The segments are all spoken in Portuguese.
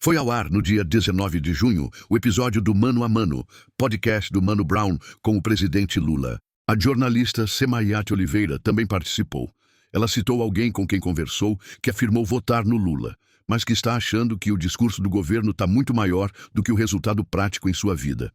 Foi ao ar no dia 19 de junho o episódio do Mano a Mano, podcast do Mano Brown com o presidente Lula. A jornalista Semayati Oliveira também participou. Ela citou alguém com quem conversou que afirmou votar no Lula, mas que está achando que o discurso do governo está muito maior do que o resultado prático em sua vida.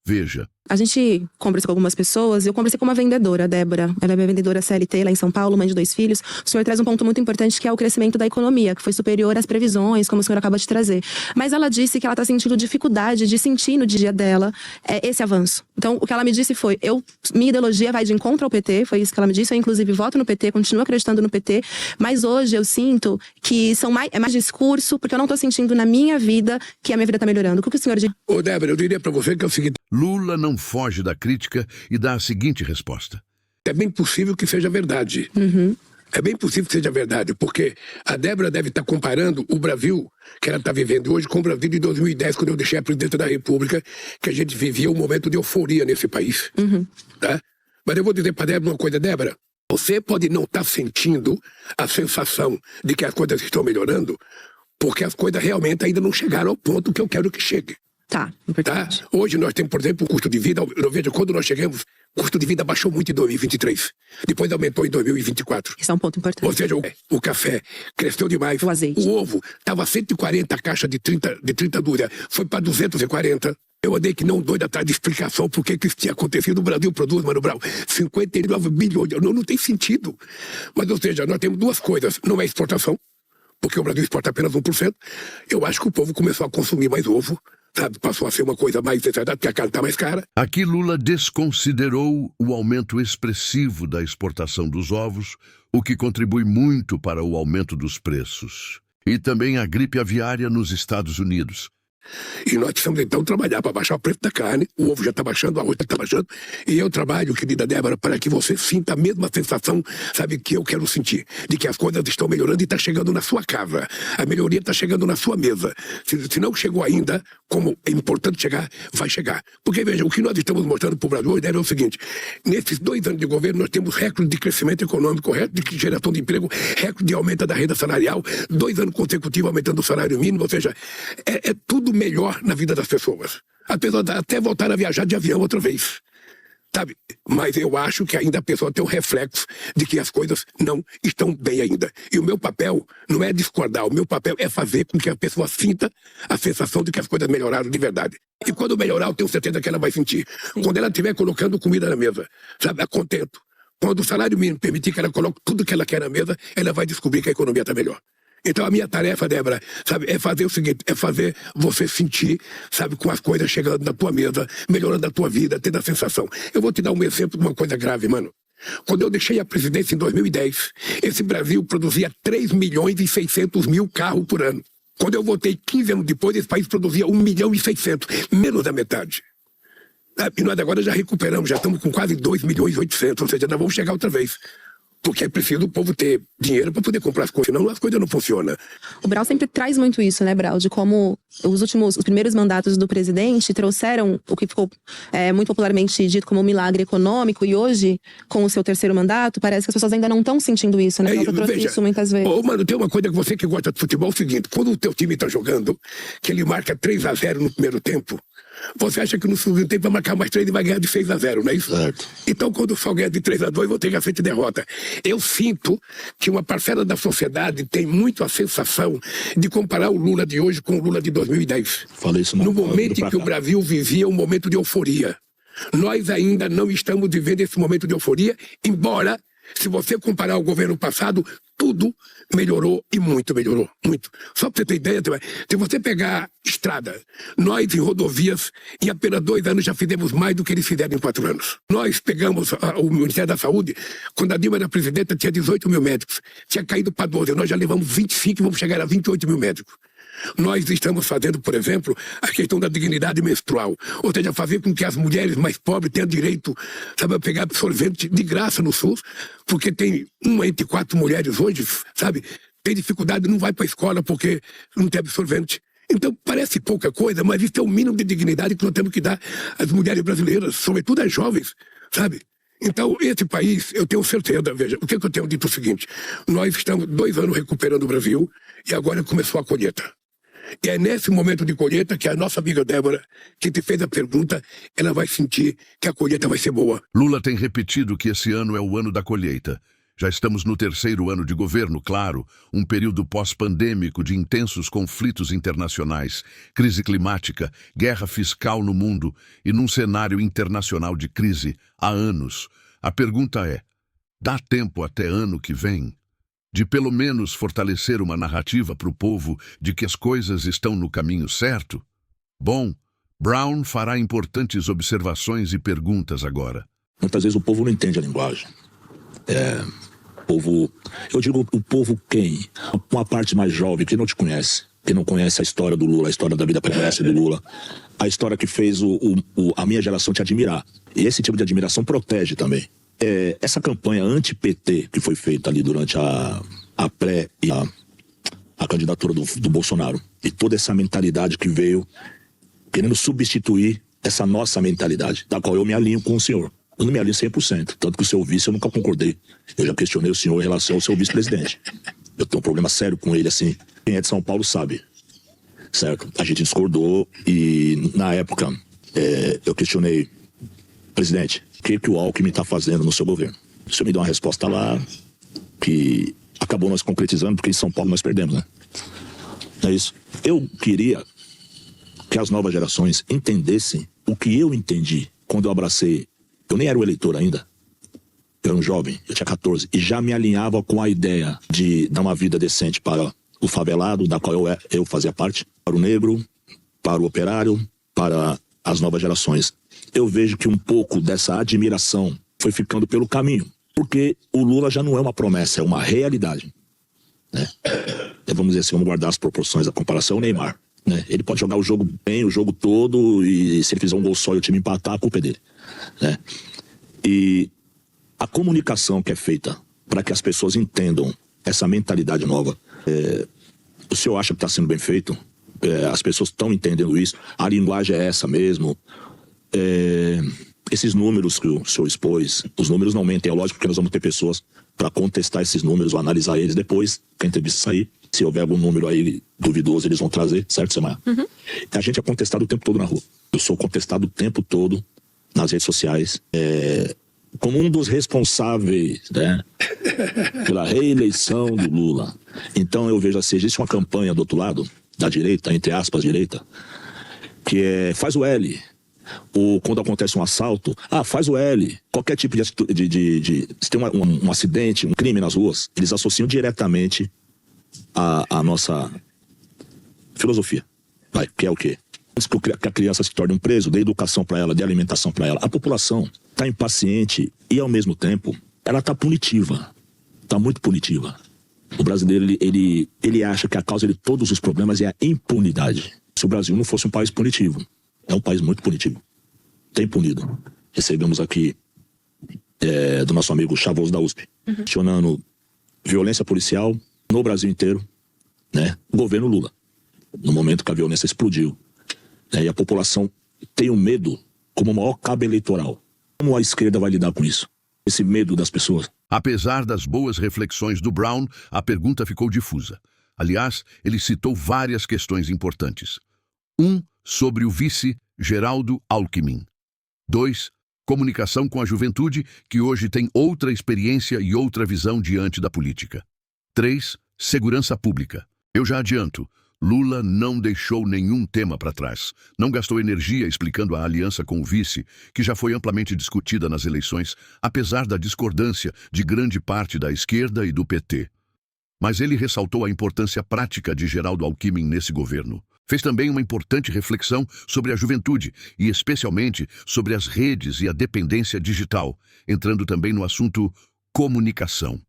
Veja. A gente conversou com algumas pessoas e eu conversei com uma vendedora, a Débora. Ela é minha vendedora CLT lá em São Paulo, mãe de 2 filhos. O senhor traz um ponto muito importante que é o crescimento da economia, que foi superior às previsões, como o senhor acaba de trazer. Mas ela disse que ela está sentindo dificuldade de sentir no dia dela esse avanço. Então, o que ela me disse foi, minha ideologia vai de encontro ao PT, foi isso que ela me disse. Eu, inclusive, voto no PT, continuo acreditando no PT. Mas hoje eu sinto que é mais discurso, porque eu não estou sentindo na minha vida que a minha vida está melhorando. O que o senhor diz? Ô, Débora, eu diria para você que é o seguinte... Lula não foge da crítica e dá a seguinte resposta. É bem possível que seja verdade. É bem possível que seja verdade, porque a Débora deve estar comparando o Brasil que ela está vivendo hoje com o Brasil de 2010, quando eu deixei a presidência da República, que a gente vivia um momento de euforia nesse país. Tá? Mas eu vou dizer para a Débora uma coisa, Débora, você pode não estar sentindo a sensação de que as coisas estão melhorando, porque as coisas realmente ainda não chegaram ao ponto que eu quero que chegue. Tá, importante. Tá? Hoje nós temos, por exemplo, o custo de vida. Eu vejo quando nós chegamos, o custo de vida baixou muito em 2023. Depois aumentou em 2024. Isso é um ponto importante. Ou seja, o café cresceu demais. O azeite. O ovo estava 140 caixas de 30 dúzia. Foi para 240. Eu andei que não doido atrás de explicação por que isso tinha acontecido. O Brasil produz, Mano Brown, 59 bilhões. Não tem sentido. Mas, ou seja, nós temos duas coisas. Não é exportação, porque o Brasil exporta apenas 1%. Eu acho que o povo começou a consumir mais ovo. Sabe, passou a ser uma coisa mais necessária, porque a carne está mais cara. Aqui Lula desconsiderou o aumento expressivo da exportação dos ovos, o que contribui muito para o aumento dos preços. E também a gripe aviária nos Estados Unidos. E nós precisamos então trabalhar para baixar o preço da carne. O ovo já está baixando, a arroz está baixando. E eu trabalho, querida Débora, para que você sinta a mesma sensação, sabe, que eu quero sentir. De que as coisas estão melhorando e está chegando na sua casa. A melhoria está chegando na sua mesa. Se não chegou ainda, como é importante chegar, vai chegar. Porque, veja, o que nós estamos mostrando para o Brasil hoje é o seguinte. Nesses 2 anos de governo, nós temos recorde de crescimento econômico, recorde de geração de emprego, recorde de aumento da renda salarial, 2 anos consecutivos aumentando o salário mínimo. Ou seja, é tudo melhor na vida das pessoas. As pessoas até voltaram a viajar de avião outra vez. Sabe? Mas eu acho que ainda a pessoa tem um reflexo de que as coisas não estão bem ainda. E o meu papel não é discordar, o meu papel é fazer com que a pessoa sinta a sensação de que as coisas melhoraram de verdade. E quando melhorar, eu tenho certeza que ela vai sentir. Quando ela estiver colocando comida na mesa, sabe, a contento. Quando o salário mínimo permitir que ela coloque tudo que ela quer na mesa, ela vai descobrir que a economia está melhor. Então a minha tarefa, Débora, sabe, é fazer o seguinte, é fazer você sentir, sabe, com as coisas chegando na tua mesa, melhorando a tua vida, tendo a sensação. Eu vou te dar um exemplo de uma coisa grave, mano. Quando eu deixei a presidência em 2010, esse Brasil produzia 3.600.000 carros por ano. Quando eu voltei 15 anos depois, esse país produzia 1.600.000, menos da metade. E nós agora já recuperamos, já estamos com quase 2.800.000, ou seja, nós vamos chegar outra vez. Porque é preciso o povo ter dinheiro para poder comprar as coisas, senão as coisas não funcionam. O Brau sempre traz muito isso, né, Brau? De como os primeiros mandatos do presidente trouxeram o que ficou muito popularmente dito como um milagre econômico, e hoje, com o seu 3º mandato, parece que as pessoas ainda não estão sentindo isso, né? Eu trouxe isso muitas vezes. Mano, tem uma coisa que você que gosta de futebol, é o seguinte, quando o teu time está jogando, que ele marca 3-0 no primeiro tempo, você acha que no segundo tempo vai marcar mais 3 e vai ganhar de 6-0, não é isso? Certo. Então, quando só ganha de 3-2, eu vou ter que aceitar derrota. Eu sinto que uma parcela da sociedade tem muito a sensação de comparar o Lula de hoje com o Lula de 2010. Falei isso no momento em que o Brasil vivia um momento de euforia. Nós ainda não estamos vivendo esse momento de euforia, embora, se você comparar o governo passado, tudo melhorou e muito melhorou, muito. Só para você ter ideia, se você pegar estrada, nós em rodovias, em apenas 2 anos já fizemos mais do que eles fizeram em 4 anos. Nós pegamos o Ministério da Saúde, quando a Dilma era presidenta, tinha 18 mil médicos, tinha caído para 12, nós já levamos 25 e vamos chegar a 28 mil médicos. Nós estamos fazendo, por exemplo, a questão da dignidade menstrual, ou seja, fazer com que as mulheres mais pobres tenham direito, sabe, a pegar absorvente de graça no SUS, porque tem 1 entre 4 mulheres hoje, sabe, tem dificuldade, não vai para a escola porque não tem absorvente. Então parece pouca coisa, mas isso é o mínimo de dignidade que nós temos que dar às mulheres brasileiras, sobretudo às jovens, sabe? Então, esse país, eu tenho certeza, veja, o que eu tenho dito é o seguinte, nós estamos 2 anos recuperando o Brasil e agora começou a colheita. E é nesse momento de colheita que a nossa amiga Débora, que te fez a pergunta, ela vai sentir que a colheita vai ser boa. Lula tem repetido que esse ano é o ano da colheita. Já estamos no 3º ano de governo, claro, um período pós-pandêmico de intensos conflitos internacionais, crise climática, guerra fiscal no mundo e num cenário internacional de crise há anos. A pergunta é, dá tempo até ano que vem de pelo menos fortalecer uma narrativa para o povo de que as coisas estão no caminho certo? Bom, Brown fará importantes observações e perguntas agora. Muitas vezes o povo não entende a linguagem. Eu digo o povo quem? Uma parte mais jovem que não te conhece, que não conhece a história do Lula, a história da vida pregressa do Lula, a história que fez a minha geração te admirar. E esse tipo de admiração protege também. Essa campanha anti-PT que foi feita ali durante a pré e a candidatura do Bolsonaro, e toda essa mentalidade que veio querendo substituir essa nossa mentalidade, da qual eu me alinho com o senhor. Eu não me alinho 100%, tanto que o seu vice eu nunca concordei. Eu já questionei o senhor em relação ao seu vice-presidente. Eu tenho um problema sério com ele, assim. Quem é de São Paulo sabe, certo? A gente discordou e, na época, eu questionei, presidente, o que o Alckmin está fazendo no seu governo? O senhor me deu uma resposta lá que acabou nós concretizando, porque em São Paulo nós perdemos, né? É isso. Eu queria que as novas gerações entendessem o que eu entendi quando eu abracei. Eu nem era o eleitor ainda. Eu era um jovem, eu tinha 14. E já me alinhava com a ideia de dar uma vida decente para o favelado, da qual eu fazia parte, para o negro, para o operário, para as novas gerações. Eu vejo que um pouco dessa admiração foi ficando pelo caminho. Porque o Lula já não é uma promessa, é uma realidade. Né? Vamos dizer assim, vamos guardar as proporções da comparação, o Neymar. Né? Ele pode jogar o jogo bem, o jogo todo, e se ele fizer um gol só e o time empatar, a culpa é dele. Né? E a comunicação que é feita para que as pessoas entendam essa mentalidade nova, o senhor acha que está sendo bem feito? As pessoas estão entendendo isso? A linguagem é essa mesmo? Esses números que o senhor expôs, os números não mentem, é lógico que nós vamos ter pessoas para contestar esses números ou analisar eles depois que a entrevista sair. Se houver algum número aí duvidoso, eles vão trazer, certo, Semaia? Uhum. A gente é contestado o tempo todo na rua. Eu sou contestado o tempo todo nas redes sociais, como um dos responsáveis, né, pela reeleição do Lula. Então eu vejo assim, existe uma campanha do outro lado, da direita, entre aspas, direita, que faz o L. Ou quando acontece um assalto, faz o L. Qualquer tipo de se tem um acidente, um crime nas ruas, eles associam diretamente a nossa filosofia. Que é o quê? Antes que a criança se torne um preso, dê educação para ela, dê alimentação para ela. A população está impaciente e, ao mesmo tempo, ela está punitiva. Está muito punitiva. O brasileiro, ele acha que a causa de todos os problemas é a impunidade. Se o Brasil não fosse um país punitivo, é um país muito punitivo. Tem punido. Recebemos aqui do nosso amigo Chavoso da USP, questionando violência policial no Brasil inteiro, né? O governo Lula, no momento que a violência explodiu. E a população tem um medo como o maior cabo eleitoral. Como a esquerda vai lidar com isso? Esse medo das pessoas. Apesar das boas reflexões do Brown, a pergunta ficou difusa. Aliás, ele citou várias questões importantes. 1. Sobre o vice Geraldo Alckmin. 2. Comunicação com a juventude, que hoje tem outra experiência e outra visão diante da política. 3. Segurança pública. Eu já adianto, Lula não deixou nenhum tema para trás. Não gastou energia explicando a aliança com o vice, que já foi amplamente discutida nas eleições, apesar da discordância de grande parte da esquerda e do PT. Mas ele ressaltou a importância prática de Geraldo Alckmin nesse governo. Fez também uma importante reflexão sobre a juventude e especialmente sobre as redes e a dependência digital, entrando também no assunto comunicação.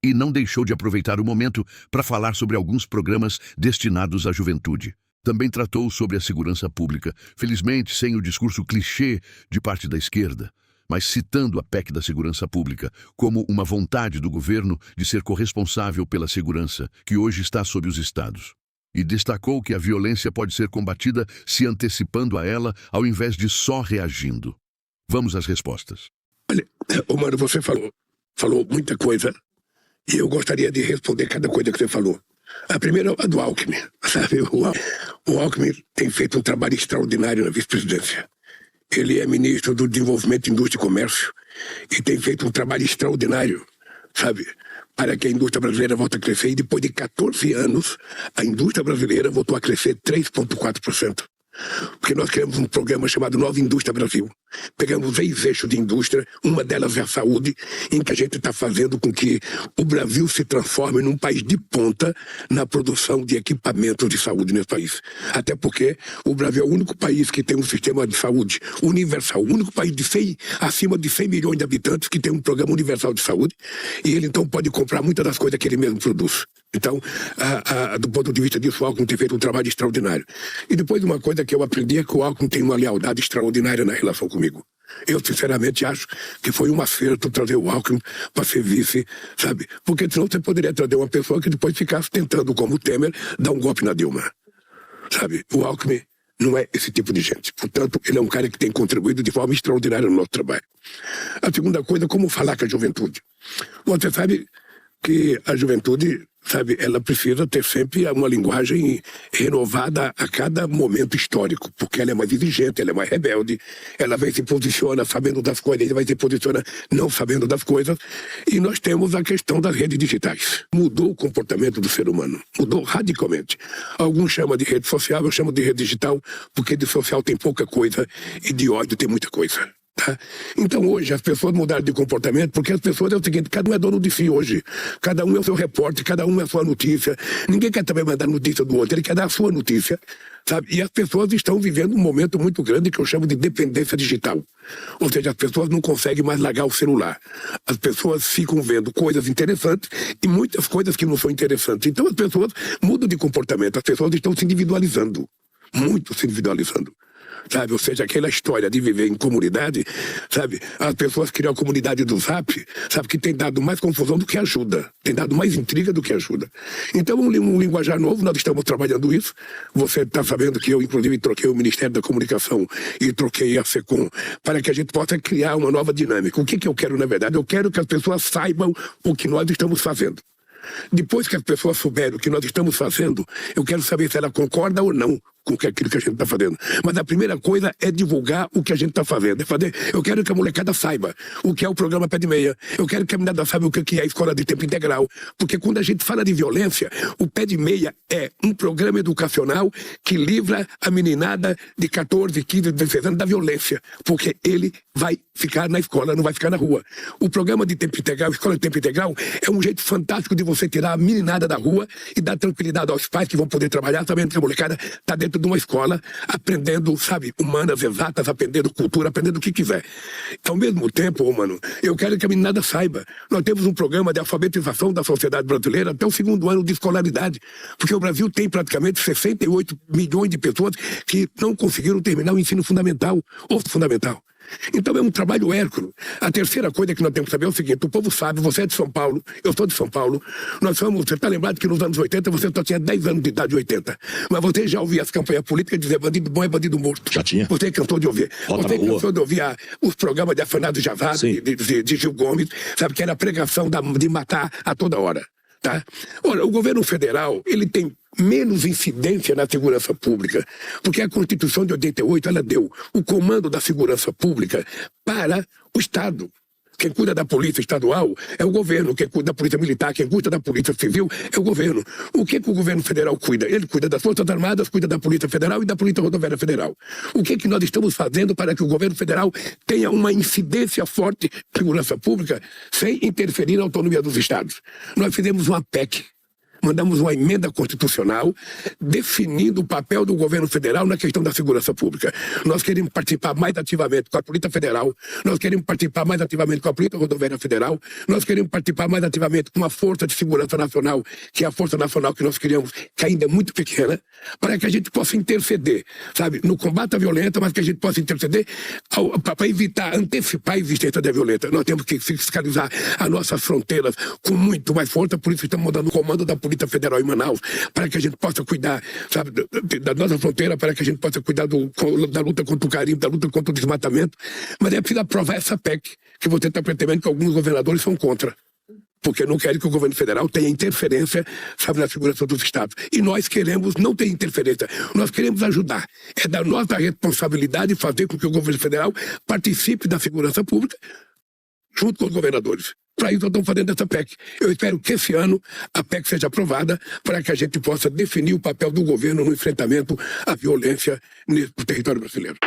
E não deixou de aproveitar o momento para falar sobre alguns programas destinados à juventude. Também tratou sobre a segurança pública, felizmente sem o discurso clichê de parte da esquerda, mas citando a PEC da segurança pública como uma vontade do governo de ser corresponsável pela segurança, que hoje está sob os estados. E destacou que a violência pode ser combatida se antecipando a ela, ao invés de só reagindo. Vamos às respostas. Olha, Mano, você falou muita coisa, e eu gostaria de responder cada coisa que você falou. A primeira é a do Alckmin, sabe? O Alckmin tem feito um trabalho extraordinário na vice-presidência. Ele é ministro do Desenvolvimento, Indústria e Comércio e tem feito um trabalho extraordinário, sabe? Para que a indústria brasileira volte a crescer. E depois de 14 anos, a indústria brasileira voltou a crescer 3,4%. Porque nós criamos um programa chamado Nova Indústria Brasil. Pegamos 6 eixos de indústria, uma delas é a saúde, em que a gente está fazendo com que o Brasil se transforme num país de ponta na produção de equipamentos de saúde nesse país. Até porque o Brasil é o único país que tem um sistema de saúde universal, o único país acima de 100 milhões de habitantes que tem um programa universal de saúde, e ele então pode comprar muitas das coisas que ele mesmo produz. Então, do ponto de vista disso, o Alckmin tem feito um trabalho extraordinário. E depois uma coisa que eu aprendi é que o Alckmin tem uma lealdade extraordinária na relação comigo. Eu, sinceramente, acho que foi um acerto trazer o Alckmin para ser vice, sabe? Porque senão você poderia trazer uma pessoa que depois ficasse tentando, como o Temer, dar um golpe na Dilma, sabe? O Alckmin não é esse tipo de gente. Portanto, ele é um cara que tem contribuído de forma extraordinária no nosso trabalho. A segunda coisa, como falar com a juventude. Você sabe que a juventude, sabe, ela precisa ter sempre uma linguagem renovada a cada momento histórico, porque ela é mais exigente, ela é mais rebelde, ela vai se posiciona sabendo das coisas, ela vai se posiciona não sabendo das coisas, e nós temos a questão das redes digitais. Mudou o comportamento do ser humano, mudou radicalmente. Alguns chamam de rede social, eu chamo de rede digital, porque de social tem pouca coisa e de ódio tem muita coisa. Tá? Então hoje as pessoas mudaram de comportamento porque as pessoas é o seguinte, cada um é dono de si hoje, cada um é o seu repórter, cada um é a sua notícia, ninguém quer também mandar notícia do outro, ele quer dar a sua notícia, sabe? E as pessoas estão vivendo um momento muito grande que eu chamo de dependência digital, ou seja, as pessoas não conseguem mais largar o celular, as pessoas ficam vendo coisas interessantes e muitas coisas que não são interessantes, então as pessoas mudam de comportamento, as pessoas estão se individualizando, muito se individualizando. Sabe, ou seja, aquela história de viver em comunidade, sabe, as pessoas criam a comunidade do Zap, sabe, que tem dado mais confusão do que ajuda, tem dado mais intriga do que ajuda. Então, um linguajar novo, nós estamos trabalhando isso. Você está sabendo que eu, inclusive, troquei o Ministério da Comunicação e troquei a SECOM para que a gente possa criar uma nova dinâmica. O que eu quero, na verdade? Eu quero que as pessoas saibam o que nós estamos fazendo. Depois que as pessoas souberem o que nós estamos fazendo, eu quero saber se ela concorda ou não com aquilo que a gente está fazendo. Mas a primeira coisa é divulgar o que a gente está fazendo. Eu quero que a molecada saiba o que é o programa Pé de Meia. Eu quero que a menina saiba o que é a escola de tempo integral. Porque quando a gente fala de violência, o Pé de Meia é um programa educacional que livra a meninada de 14, 15, 16 anos da violência. Porque ele vai ficar na escola, não vai ficar na rua. O programa de tempo integral, escola de tempo integral, é um jeito fantástico de você tirar a meninada da rua e dar tranquilidade aos pais que vão poder trabalhar, sabendo que a molecada está dentro de uma escola, aprendendo, sabe, humanas exatas, aprendendo cultura, aprendendo o que quiser. Ao mesmo tempo, mano, eu quero que a meninada saiba. Nós temos um programa de alfabetização da sociedade brasileira até o 2º ano de escolaridade, porque o Brasil tem praticamente 68 milhões de pessoas que não conseguiram terminar o ensino fundamental ou fundamental. Então é um trabalho hércules. A terceira coisa que nós temos que saber é o seguinte: o povo sabe, você é de São Paulo, eu sou de São Paulo, você está lembrado que nos anos 80 você só tinha 10 anos de idade, 80, mas você já ouvia as campanhas políticas dizer bandido bom é bandido morto. Já tinha. Você cansou de ouvir. Você cansou de ouvir os programas de Afanado Javá, de Gil Gomes, sabe, que era a pregação de matar a toda hora. Tá? Olha, o governo federal, ele tem menos incidência na segurança pública, porque a Constituição de 88, ela deu o comando da segurança pública para o Estado. Quem cuida da polícia estadual é o governo, quem cuida da polícia militar, quem cuida da polícia civil é o governo. O que o governo federal cuida? Ele cuida das Forças Armadas, cuida da Polícia Federal e da Polícia Rodoviária Federal. O que nós estamos fazendo para que o governo federal tenha uma incidência forte na segurança pública sem interferir na autonomia dos estados? Nós fizemos uma PEC. Mandamos uma emenda constitucional definindo o papel do governo federal na questão da segurança pública. Nós queremos participar mais ativamente com a Polícia Federal, nós queremos participar mais ativamente com a Polícia Rodoviária Federal, nós queremos participar mais ativamente com a Força de Segurança Nacional, que é a Força Nacional que nós criamos, que ainda é muito pequena, para que a gente possa interceder, sabe, no combate à violência, mas que a gente possa interceder para evitar, antecipar a existência da violência. Nós temos que fiscalizar as nossas fronteiras com muito mais força, por isso estamos mandando o comando da Polícia Federal em Manaus, para que a gente possa cuidar, sabe, da nossa fronteira, para que a gente possa cuidar da luta contra o carimbo, da luta contra o desmatamento. Mas é preciso aprovar essa PEC, que você está pretendendo que alguns governadores são contra. porque não querem que o governo federal tenha interferência, sabe, na segurança dos estados. E nós queremos não ter interferência, nós queremos ajudar. É da nossa responsabilidade fazer com que o governo federal participe da segurança pública junto com os governadores. Para isso, nós estamos fazendo essa PEC. Eu espero que esse ano a PEC seja aprovada para que a gente possa definir o papel do governo no enfrentamento à violência no território brasileiro.